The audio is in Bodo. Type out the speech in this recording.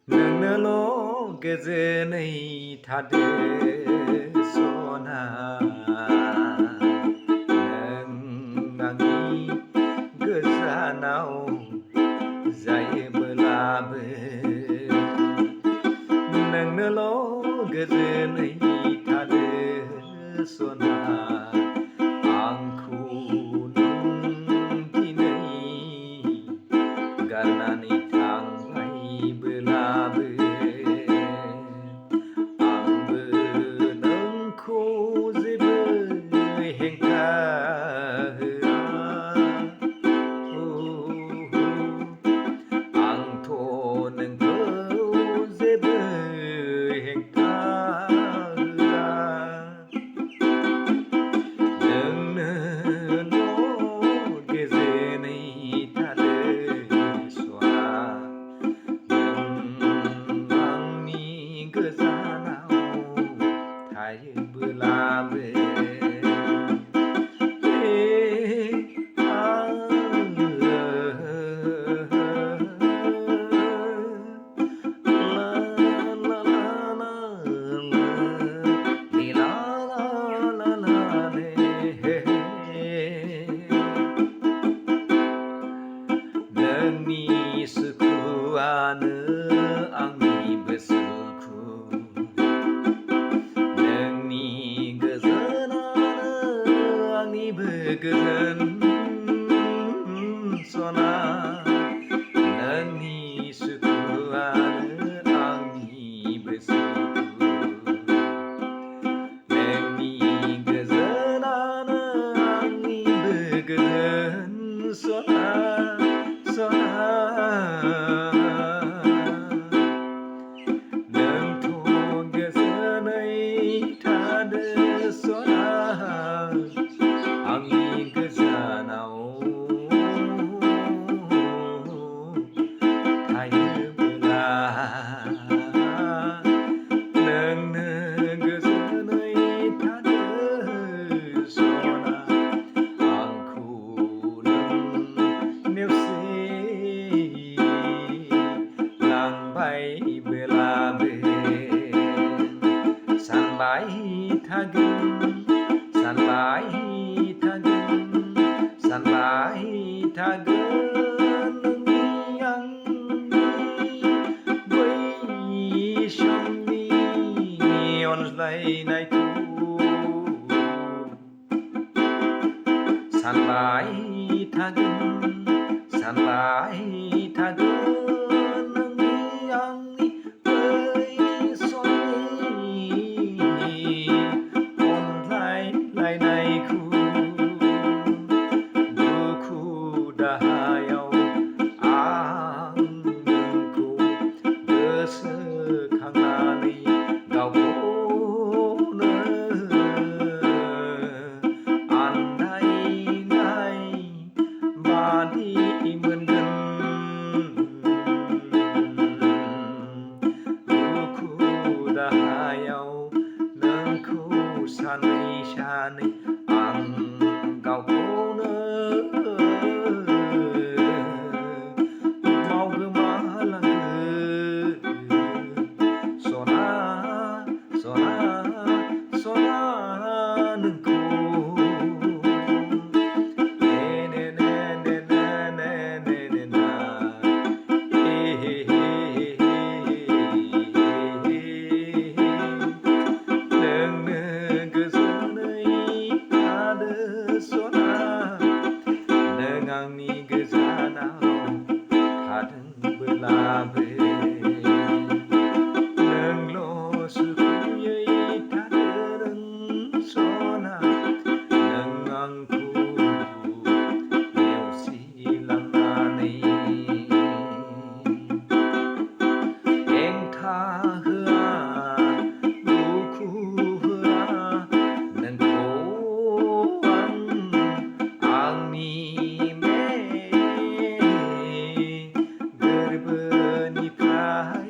नोंनोल' गोजोनै थादो सना नों आंनि गोजानाव जायोब्लाबो नोंनोल' गोजोनै थादो सना आंखौ नों दिनै गारनानै थांबायब्लाबो आंबो नोंखौ जेबो हेंथा होआ आंथ' नोंखौ जेबो हेंथा होआ नोंनोल' गोजोनै थादो सना नों आंनि गोजानाव थायोब्लाबो नोंनि सुखुआनो आंनिबो सुखु नोंनि गोजोनानो आंनिबो गोजोन सना नोंनि सुखुआनो आंनिबो सुखु नोंनि गोजोनानो आंनिबो गोजोन सना नोंथ' गोजोनै थादो सना आंनि गोजानाव थायोब्ला नोंनो गोजोनै थादो सना आंखौ नों नेवसिलांबायब्लाबो सानबाय थागोन सानबाय थागोन नोंनि आंनि बै समनि अनज्लायनायखौ सानबाय थागोन नोंनि आंनि बै समनि अनज्लायनायखौ दुखु दाहायाव आं नोंखौ गोसोखांनानै गावखौनो आन्दायनाय बादि मोनगोन दुखु दाहायाव नोंखौ सानै सानै आं गावखौनो बावगोमालांगोन सना नोंखौ नोंनो गोजोनै थादो सना नों आंनि गोजानाव थादोंब्लाबो नोंल' सुखुयै थादो सना नों आंखौ नेवसिलांनानै हेंथा होआ दुखु होआ नोंखौ आं आंनि गोरबोनिफ्राय